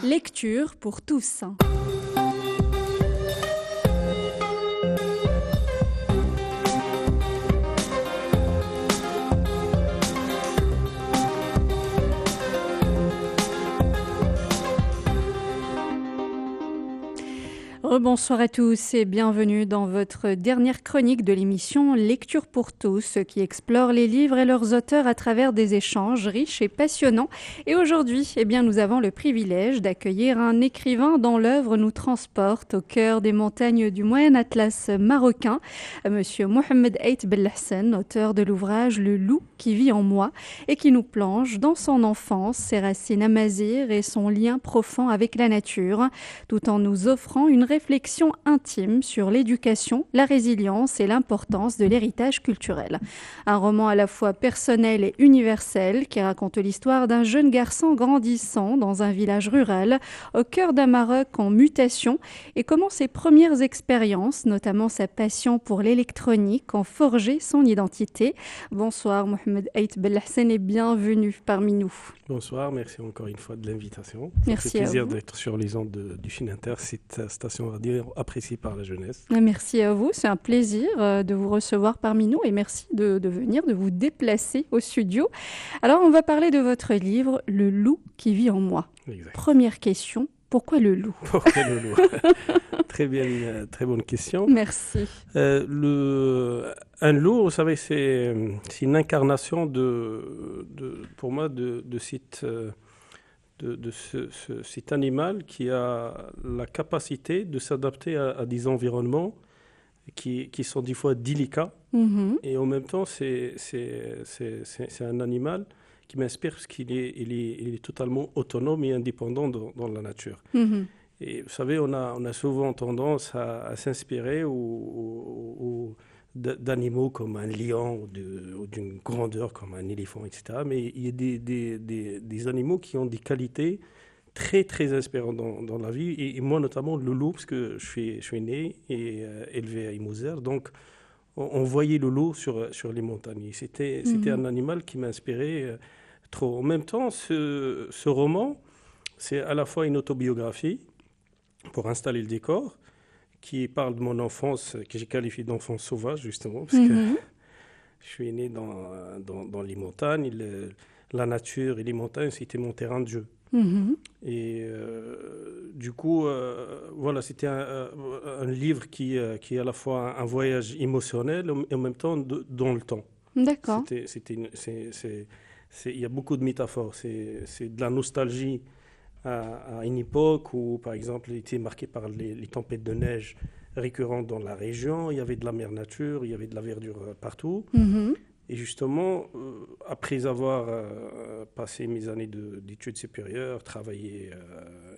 Lecture pour tous. Bonsoir à tous et bienvenue dans votre dernière chronique de l'émission Lecture pour tous qui explore les livres et leurs auteurs à travers des échanges riches et passionnants. Et aujourd'hui, nous avons le privilège d'accueillir un écrivain dont l'œuvre nous transporte au cœur des montagnes du Moyen Atlas marocain, Monsieur Mohamed Ait Belhassan, auteur de l'ouvrage Le loup qui vit en moi et qui nous plonge dans son enfance, ses racines amazighs et son lien profond avec la nature, tout en nous offrant une réflexion intime sur l'éducation, la résilience et l'importance de l'héritage culturel. Un roman à la fois personnel et universel qui raconte l'histoire d'un jeune garçon grandissant dans un village rural au cœur d'un Maroc en mutation et comment ses premières expériences, notamment sa passion pour l'électronique, ont forgé son identité. Bonsoir Mohamed Ait Belhassan et bienvenue parmi nous. Bonsoir, merci encore une fois de l'invitation. Merci. Ça fait plaisir d'être sur les ondes du Chine Inter, cette station radio appréciée par la jeunesse. Merci à vous, c'est un plaisir de vous recevoir parmi nous et merci de venir, de vous déplacer au studio. Alors on va parler de votre livre Le loup qui vit en moi. Exact. Première question, pourquoi le loup ? Pourquoi le loup ? Très bonne question. Merci. Un loup, vous savez, c'est une incarnation pour moi de cet animal qui a la capacité de s'adapter à des environnements qui sont des fois délicats. Mm-hmm. Et en même temps, c'est un animal qui m'inspire parce qu'il est totalement autonome et indépendant dans la nature. Mm-hmm. Et vous savez, on a souvent tendance à s'inspirer d'animaux comme un lion ou d'une grandeur comme un éléphant, etc. Mais il y a des animaux qui ont des qualités très, très inspirantes dans la vie. Et moi, notamment, le loup, parce que je suis né et élevé à Imouzer. Donc, on voyait le loup sur les montagnes. C'était un animal qui m'inspirait trop. En même temps, ce roman, c'est à la fois une autobiographie, pour installer le décor, qui parle de mon enfance, que j'ai qualifiée d'enfance sauvage, justement, parce que je suis né dans les montagnes. La nature et les montagnes, c'était mon terrain de jeu. Mm-hmm. Et du coup, voilà, c'était un livre qui est à la fois un voyage émotionnel et en même temps dans le temps. D'accord. Il y a beaucoup de métaphores. C'est de la nostalgie à une époque où, par exemple, il était marqué par les tempêtes de neige récurrentes dans la région. Il y avait de la mère nature, il y avait de la verdure partout. Mm-hmm. Et justement, après avoir passé mes années d'études supérieures, travaillé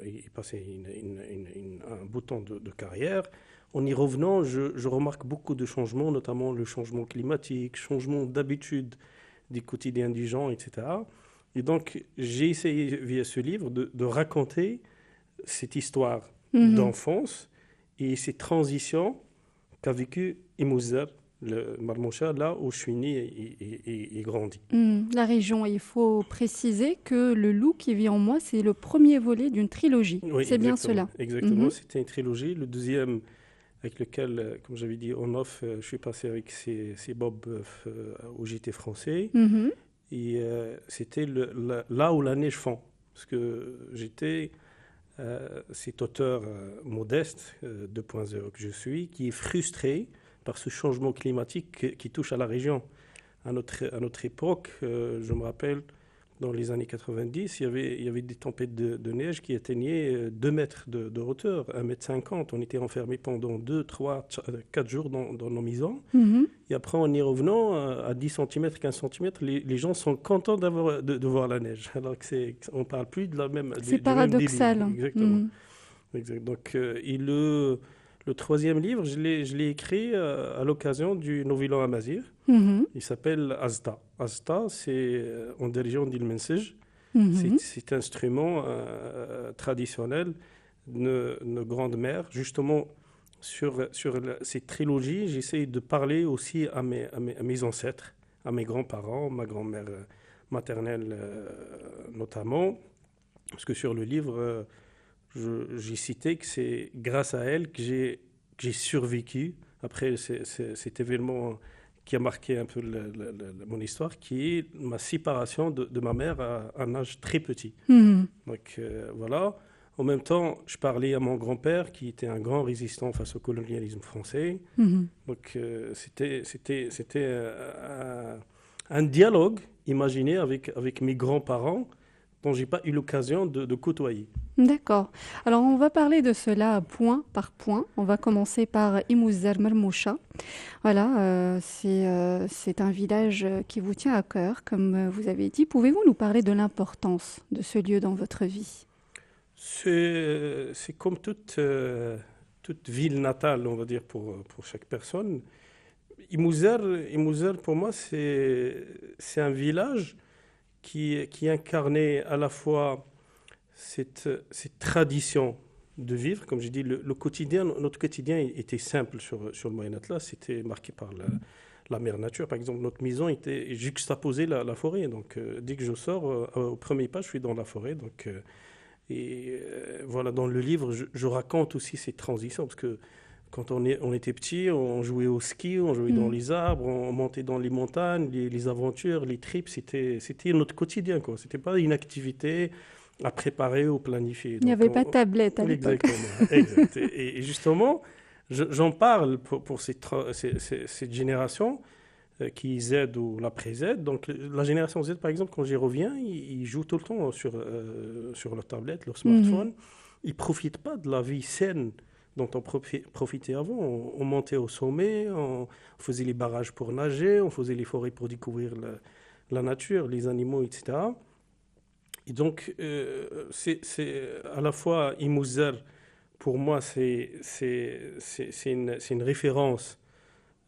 et passé un bout de temps de carrière, en y revenant, je remarque beaucoup de changements, notamment le changement climatique, changement d'habitude des quotidiens des gens, etc. Et donc, j'ai essayé, via ce livre, de raconter cette histoire d'enfance et ces transitions qu'a vécu Imouzer, le Marmoucha, là où je suis né et grandi. La région, il faut préciser que Le loup qui vit en moi, c'est le premier volet d'une trilogie. Oui, c'est bien cela. Exactement, c'était une trilogie. Le deuxième, avec lequel, comme j'avais dit, on off, je suis passé avec ces Bob au JT français. Mm-hmm. Et c'était là où la neige fond. Parce que j'étais cet auteur modeste, 2.0 que je suis, qui est frustré par ce changement climatique qui touche à la région. À notre époque, je me rappelle, dans les années 90, il y avait des tempêtes de neige qui atteignaient 2 mètres de hauteur, 1,50 m. On était enfermés pendant 2, 3, 4 jours dans nos maisons. Mm-hmm. Et après, en y revenant, à 10 cm, 15 cm, les gens sont contents de voir la neige. Alors qu'on ne parle plus de la même... C'est paradoxal. Même exactement. Exact. Donc, le troisième livre, je l'ai écrit à l'occasion du Nouvelle An Amazigh. Mm-hmm. Il s'appelle Azta. Azta, c'est en région d'Il-Mensej. Mm-hmm. C'est un instrument traditionnel de nos grandes mères. Justement, sur cette trilogie, j'essaie de parler aussi à mes ancêtres, à mes grands-parents, ma grand-mère maternelle notamment. Parce que sur le livre... j'ai cité que c'est grâce à elle que j'ai survécu après cet événement qui a marqué un peu mon histoire, qui est ma séparation de ma mère à un âge très petit. Mhm. Donc voilà. En même temps, je parlais à mon grand-père qui était un grand résistant face au colonialisme français. Mhm. Donc c'était un dialogue imaginé avec mes grands-parents dont j'ai pas eu l'occasion de côtoyer. D'accord. Alors, on va parler de cela point par point. On va commencer par Imouzer Marmoucha. Voilà, c'est un village qui vous tient à cœur, comme vous avez dit. Pouvez-vous nous parler de l'importance de ce lieu dans votre vie? C'est comme toute ville natale, on va dire, pour chaque personne. Imouzer, pour moi, c'est un village qui incarnait à la fois cette tradition de vivre. Comme j'ai dit, notre quotidien était simple sur le Moyen Atlas. C'était marqué par la mère nature. Par exemple, notre maison était juxtaposée la forêt. Donc, dès que je sors, au premier pas, je suis dans la forêt. Donc, voilà, dans le livre, je raconte aussi ces transitions. Parce que quand on était petit, on jouait au ski, on jouait dans Mhm. les arbres, on montait dans les montagnes, les aventures, les trips, c'était notre quotidien, quoi. C'était pas une activité à préparer ou planifier. Il n'y Donc, avait pas de tablette à l'époque. exactement, exact. Et justement, j'en parle pour cette génération qui Z ou l'après-Z. Donc, la génération Z, par exemple, quand j'y reviens, ils jouent tout le temps sur leur tablette, leur Mhm. smartphone. Ils profitent pas de la vie saine dont on profitait avant. On montait au sommet, on faisait les barrages pour nager, on faisait les forêts pour découvrir la nature, les animaux, etc. Et donc, c'est à la fois Imouzer, pour moi, c'est une référence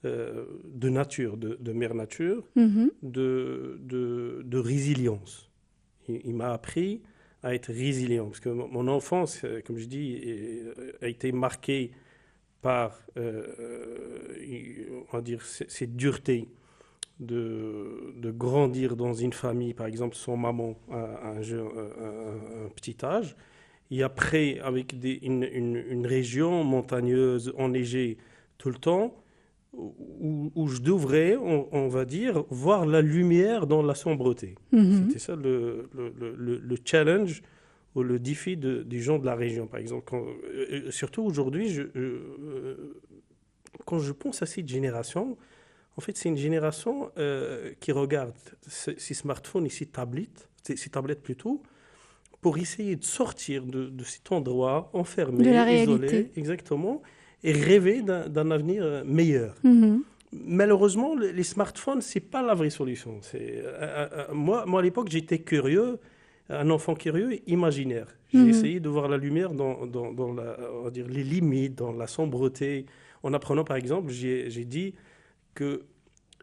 de nature, de mère nature, Mhm. de résilience. Il m'a appris à être résilient, parce que mon enfance, comme je dis, a été marquée par, on va dire, cette dureté de grandir dans une famille, par exemple, sans maman à un petit âge, et après, avec une région montagneuse, enneigée tout le temps, où je devrais, on va dire, voir la lumière dans la sombreté. Mhm. C'était ça le challenge ou le défi des gens de la région, par exemple. Surtout aujourd'hui, quand je pense à cette génération, en fait, c'est une génération qui regarde ces smartphones et ces tablettes plutôt, pour essayer de sortir de cet endroit De la enfermé, réalité. isolé, exactement, et rêver d'un avenir meilleur. Mhm. Malheureusement, les smartphones, c'est pas la vraie solution. Moi, à l'époque, j'étais curieux, un enfant curieux et imaginaire. J'ai Mhm. essayé de voir la lumière dans on va dire, les limites, dans la sombreté. En apprenant, par exemple, j'ai dit que,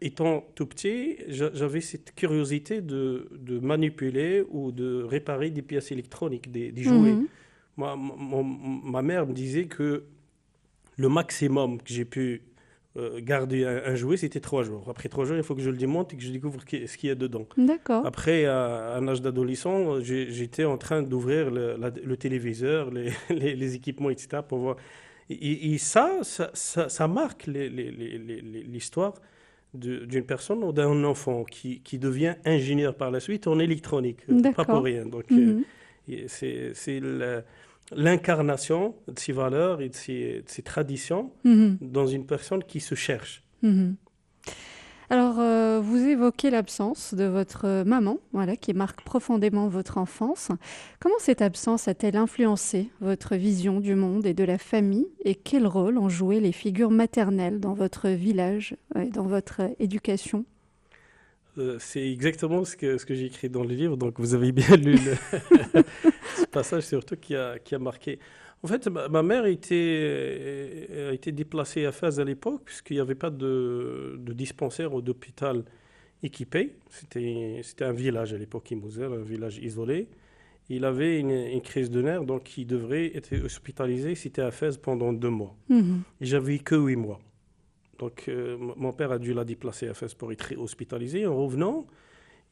étant tout petit, j'avais cette curiosité de manipuler ou de réparer des pièces électroniques, des jouets. Mhm. Ma mère me disait que le maximum que j'ai pu garder un jouet, c'était 3 jours. Après 3 jours, il faut que je le démonte et que je découvre ce qu'il y a dedans. D'accord. Après, à un âge d'adolescent, j'étais en train d'ouvrir le téléviseur, les équipements, etc. pour voir. Et ça marque l'histoire d'une personne ou d'un enfant qui devient ingénieur par la suite en électronique. Pas pour D'accord. rien. Donc, Mhm. c'est l'incarnation de ces valeurs et de ces traditions Mhm. dans une personne qui se cherche. Mhm. Alors, vous évoquez l'absence de votre maman, voilà, qui marque profondément votre enfance. Comment cette absence a-t-elle influencé votre vision du monde et de la famille, et quel rôle ont joué les figures maternelles dans votre village et dans votre éducation? C'est exactement ce que j'ai écrit dans le livre, donc vous avez bien lu ce passage surtout qui a marqué. En fait, ma mère a été déplacée à Fès à l'époque, puisqu'il n'y avait pas de dispensaire ou d'hôpital équipé. C'était un village à l'époque, Imouzer, un village isolé. Il avait une crise de nerfs, donc il devrait être hospitalisé, c'était à Fès pendant 2 mois. Mhm. Et j'avais que 8 mois. Donc, mon père a dû la déplacer à Fès pour être hospitalisé. En revenant,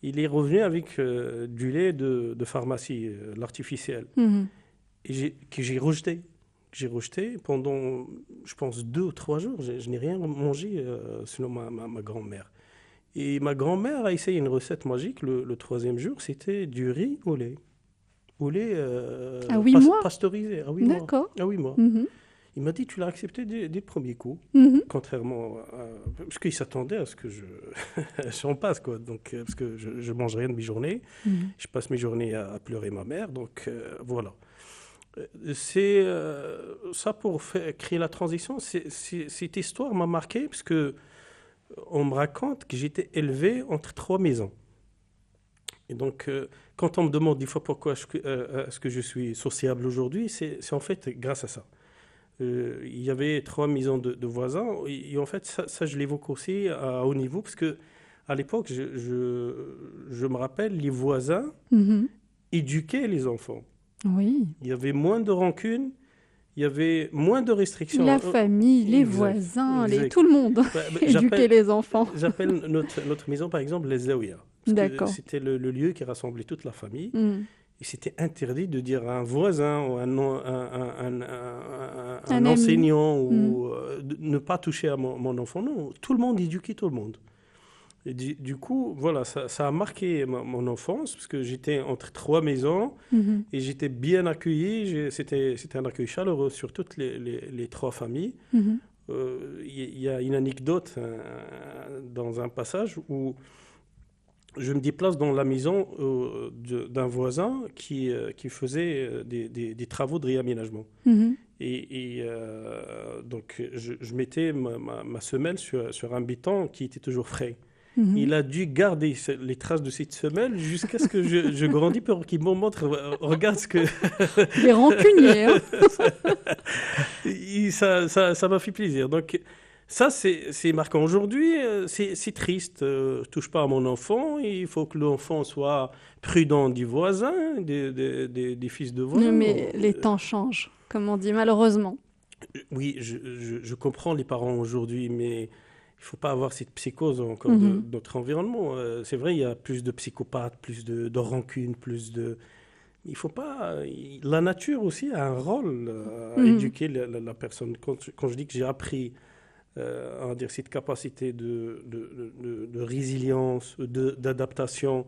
il est revenu avec du lait de pharmacie, l'artificiel. Mhm. que j'ai rejeté. J'ai rejeté pendant, je pense, 2 ou 3 jours. Je n'ai rien mangé selon ma grand-mère. Et ma grand-mère a essayé une recette magique le troisième jour. C'était du riz au lait. Au lait À 8 mois? pasteurisé à 8 mois. D'accord. À 8 mois. Mhm. Il m'a dit, tu l'as accepté dès le premier coup. Mhm. Contrairement à... Parce qu'il s'attendait à ce que j'en passe, quoi. Donc, parce que je mange rien de mes journées. Mhm. Je passe mes journées à pleurer ma mère. Donc, voilà. C'est ça pour créer la transition. Cette histoire m'a marqué parce que on me raconte que j'étais élevé entre 3 maisons. Et donc, quand on me demande des fois pourquoi est-ce que je suis sociable aujourd'hui, c'est en fait grâce à ça. Il y avait 3 maisons de voisins et en fait, ça je l'évoque aussi à haut niveau parce que à l'époque, je me rappelle, les voisins Mhm. éduquaient les enfants. Oui. Il y avait moins de rancune, il y avait moins de restrictions. La famille, les Exact, voisins, exact. tout le monde. Éduquer J'appelle les enfants. j'appelle notre maison, par exemple, les Zaouia. Parce que D'accord. c'était le lieu qui rassemblait toute la famille. Mhm. Et c'était interdit de dire à un voisin ou Un un ami. enseignant Mhm. ou de ne pas toucher à mon enfant. Non, tout le monde éduquait tout le monde. Et du coup, voilà, ça a marqué mon enfance parce que j'étais entre 3 maisons Mhm. et j'étais bien accueilli. C'était un accueil chaleureux sur toutes les 3 familles. Mhm. Il y a une anecdote dans un passage où je me déplace dans la maison d'un voisin qui faisait des travaux de réaménagement. Mhm. Donc, je mettais ma semelle sur un béton qui était toujours frais. Mhm. Il a dû garder les traces de cette semelle jusqu'à ce que je grandisse pour qu'il me montre, regarde ce que... Les rancuniers, hein. Ça m'a fait plaisir. Donc, ça, c'est marquant. Aujourd'hui, c'est triste. Touche pas à mon enfant. Il faut que l'enfant soit prudent des voisins, des fils de voisins. Mais les temps changent, comme on dit, malheureusement. Oui, je comprends les parents aujourd'hui, mais il faut pas avoir cette psychose encore Mhm. de notre environnement. C'est vrai, il y a plus de psychopathes, plus de rancune, plus de... Il faut pas... La nature aussi a un rôle à Mhm. éduquer la personne. Quand je dis que j'ai appris on va dire, cette capacité de résilience, d'adaptation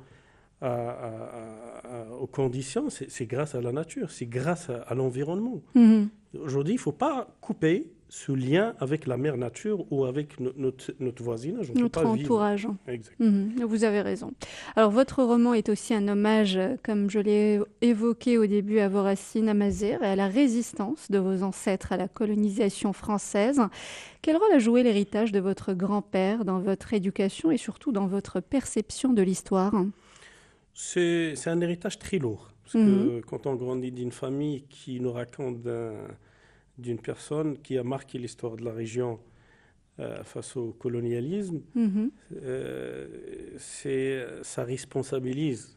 aux conditions, c'est grâce à la nature, c'est grâce à l'environnement. Mhm. Aujourd'hui, il ne faut pas couper ce lien avec la mère nature ou avec notre voisinage. On peut Notre pas vivre. entourage. Exact. Mhm. Vous avez raison. Alors, votre roman est aussi un hommage, comme je l'ai évoqué au début, à vos racines amazighes et à la résistance de vos ancêtres à la colonisation française. Quel rôle a joué l'héritage de votre grand-père dans votre éducation et surtout dans votre perception de l'histoire? C'est un héritage très lourd. Parce Mhm. que quand on grandit d'une famille qui nous raconte d'une personne qui a marqué l'histoire de la région face au colonialisme, Mhm. ça responsabilise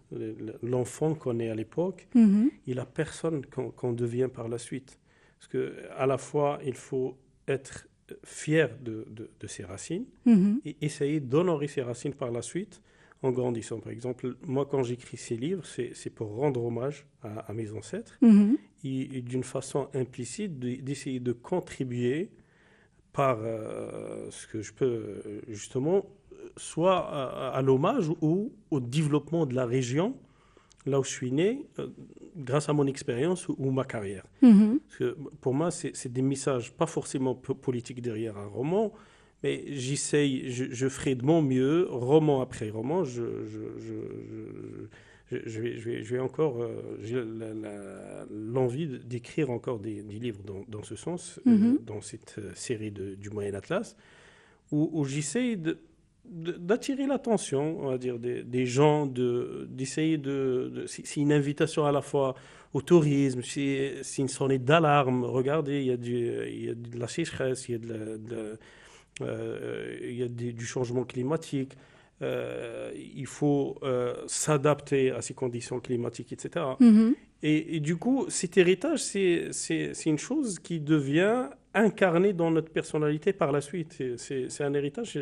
l'enfant qu'on est à l'époque Mhm. et la personne qu'on devient par la suite. Parce que à la fois, il faut être fier de ses racines Mhm. et essayer d'honorer ses racines par la suite en grandissant. Par exemple, moi, quand j'écris ces livres, c'est pour rendre hommage à mes ancêtres Mhm. et d'une façon implicite d'essayer de contribuer par ce que je peux justement, soit à l'hommage ou au développement de la région, là où je suis né, grâce à mon expérience ou ma carrière. Mhm. Parce que pour moi, c'est des messages pas forcément politiques derrière un roman, mais j'essaye, je ferai de mon mieux, roman après roman, je vais encore, j'ai l'envie d'écrire encore des livres dans ce sens, Mhm. dans cette série du Moyen Atlas, où j'essaye d'attirer l'attention, on va dire, des gens, d'essayer c'est une invitation à la fois au tourisme, c'est une sonnette d'alarme. Regardez, il y a de la sécheresse, il y a il y a du changement climatique. Il faut s'adapter à ces conditions climatiques, etc. Mhm. Et du coup, cet héritage, c'est une chose qui devient incarnée dans notre personnalité par la suite. C'est un héritage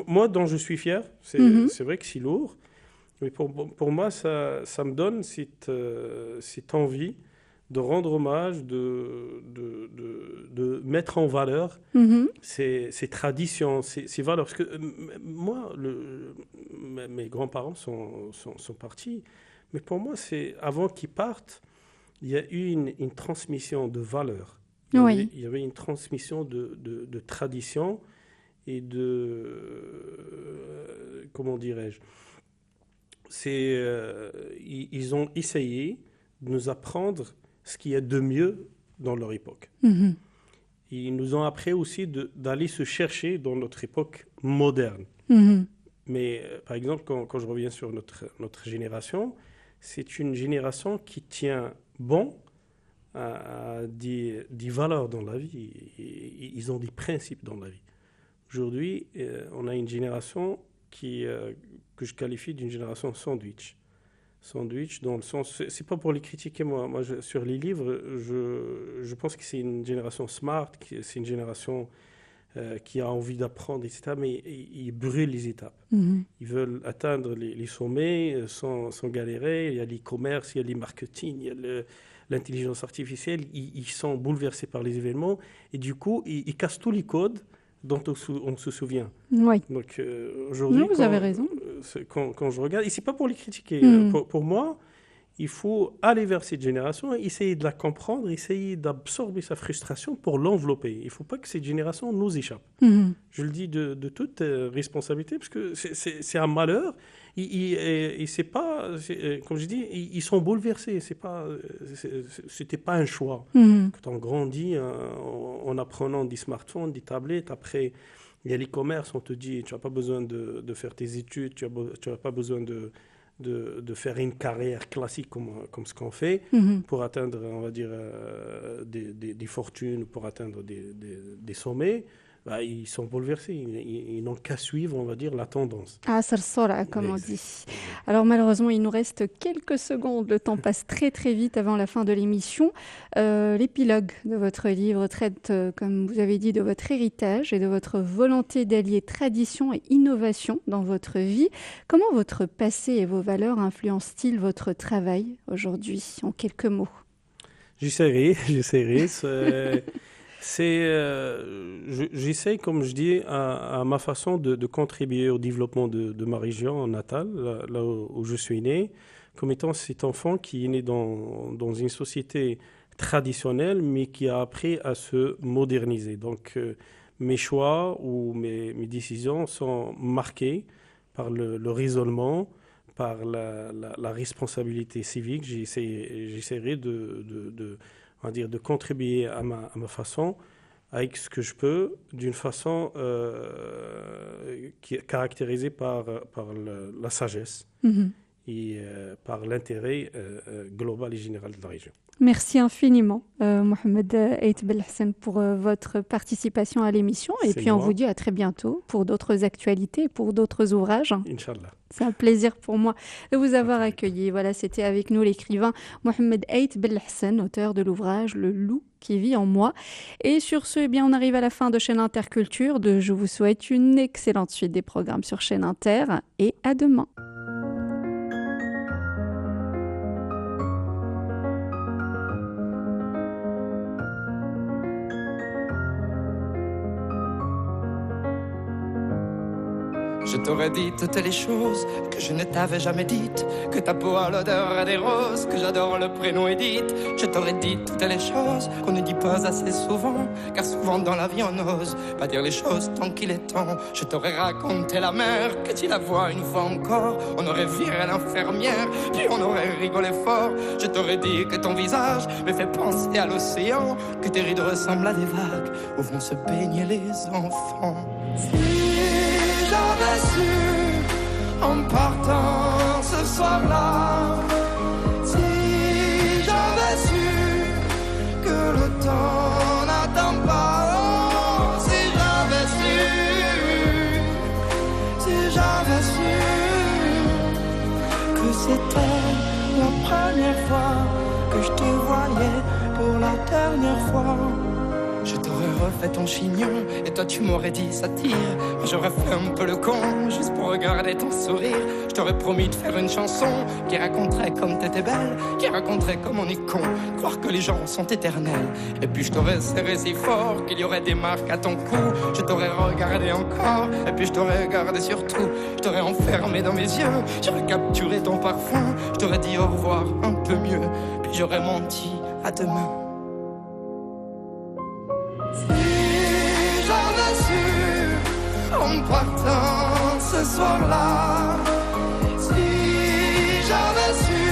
moi, dont je suis fier. Mhm. C'est vrai que c'est lourd, mais pour moi, ça me donne cette envie de rendre hommage, de mettre en valeur ces traditions, ces valeurs. Parce que moi, mes grands-parents sont partis, mais pour moi, avant qu'ils partent, il y a eu une transmission de valeurs. Il y avait une transmission de traditions et comment dirais-je, ils ont essayé de nous apprendre ce qu'il y a de mieux dans leur époque. Ils nous ont appris aussi d'aller se chercher dans notre époque moderne. Mais par exemple, quand je reviens sur notre génération, c'est une génération qui tient bon à des valeurs dans la vie. Ils ont des principes dans la vie. Aujourd'hui, on a une génération que je qualifie d'une génération sandwich. Sandwich dans le sens, c'est pas pour les critiquer moi sur les livres, je pense que c'est une génération smart, c'est une génération qui a envie d'apprendre, etc. Mais ils brûlent les étapes. Ils veulent atteindre les sommets sans galérer. Il y a l'e-commerce, il y a le marketing, il y a l'intelligence artificielle. Ils sont bouleversés par les événements et du coup, ils cassent tous les codes dont on se souvient. Oui. Donc aujourd'hui, vous avez raison. Quand je regarde, et c'est pas pour les critiquer, pour moi, il faut aller vers cette génération, essayer de la comprendre, essayer d'absorber sa frustration pour l'envelopper. Il ne faut pas que cette génération nous échappe. Je le dis de toute responsabilité, parce que c'est un malheur. Et c'est pas, comme je dis, ils sont bouleversés. C'était pas un choix. Quand on grandit en apprenant des smartphones, des tablettes, après il y a l'e-commerce, on te dit tu n'as pas besoin de faire tes études, tu n'as pas besoin de faire une carrière classique comme ce qu'on fait pour atteindre, on va dire, des fortunes, pour atteindre des sommets. Bah, ils sont bouleversés, ils n'ont qu'à suivre, on va dire, la tendance. Ah, ça ressort, comme on dit. Alors malheureusement, il nous reste quelques secondes, le temps passe très très vite avant la fin de l'émission. L'épilogue de votre livre traite, comme vous avez dit, de votre héritage et de votre volonté d'allier tradition et innovation dans votre vie. Comment votre passé et vos valeurs influencent-ils votre travail aujourd'hui, en quelques mots? J'essaierai. J'essaie, comme je dis, à ma façon de contribuer au développement de ma région natale, là où je suis né, comme étant cet enfant qui est né dans une société traditionnelle, mais qui a appris à se moderniser. Donc, mes choix ou mes décisions sont marquées par le raisonnement, par la responsabilité civique. J'essaierai on va dire, de contribuer à ma façon, avec ce que je peux, d'une façon qui est caractérisée par la sagesse et par l'intérêt global et général de la région. Merci infiniment, Mohamed Ait Belhassan, pour votre participation à l'émission. Et puis, on vous dit à très bientôt pour d'autres actualités, pour d'autres ouvrages. Inch'Allah. C'est un plaisir pour moi de vous avoir accueilli. Voilà, c'était avec nous l'écrivain Mohamed Ait Belhassan, auteur de l'ouvrage Le loup qui vit en moi. Et sur ce, eh bien, on arrive à la fin de Chaîne Interculture. Je vous souhaite une excellente suite des programmes sur Chaîne Inter et à demain. Je t'aurais dit toutes les choses que je ne t'avais jamais dites, que ta peau a l'odeur des roses, que j'adore le prénom Edith. Je t'aurais dit toutes les choses qu'on ne dit pas assez souvent, car souvent dans la vie on n'ose pas dire les choses tant qu'il est temps. Je t'aurais raconté la mer, que tu la vois une fois encore, on aurait viré l'infirmière, puis on aurait rigolé fort. Je t'aurais dit que ton visage me fait penser à l'océan, que tes rides ressemblent à des vagues où vont se baigner les enfants. J'avais su, en partant ce soir-là, si j'avais su que le temps n'attend pas, oh, si j'avais su que c'était la première fois que je te voyais pour la dernière fois. Je t'aurais refait ton chignon et toi tu m'aurais dit ça tire. Moi j'aurais fait un peu le con juste pour regarder ton sourire. Je t'aurais promis de faire une chanson qui raconterait comme t'étais belle, qui raconterait comme on est con, croire que les gens sont éternels. Et puis je t'aurais serré si fort qu'il y aurait des marques à ton cou. Je t'aurais regardé encore et puis je t'aurais regardé surtout. Je t'aurais enfermé dans mes yeux, j'aurais capturé ton parfum. Je t'aurais dit au revoir un peu mieux, puis j'aurais menti à demain. En partant ce soir-là, si j'avais su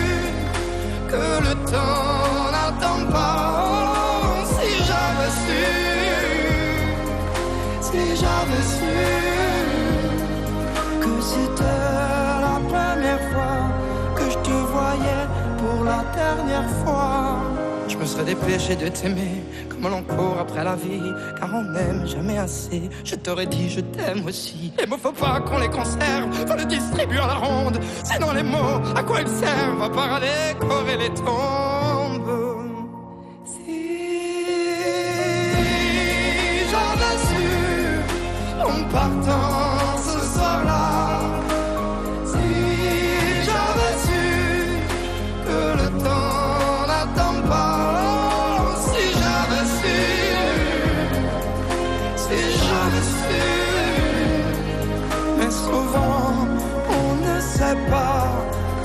que le temps n'attend pas, si j'avais su que c'était la première fois que je te voyais pour la dernière fois. Je me serais dépêché de t'aimer comme l'on court après la vie, car on n'aime jamais assez. Je t'aurais dit je t'aime aussi. Les mots faut pas qu'on les conserve, faut les distribuer à la ronde. Sinon les mots, à quoi ils servent? À part à décorer les tombes. Si j'avais su en partant ce soir-là, si j'avais su que le temps n'attend pas, mais souvent on ne sait pas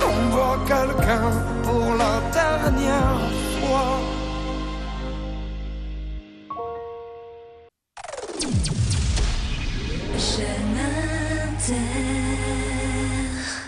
qu'on voit quelqu'un pour la dernière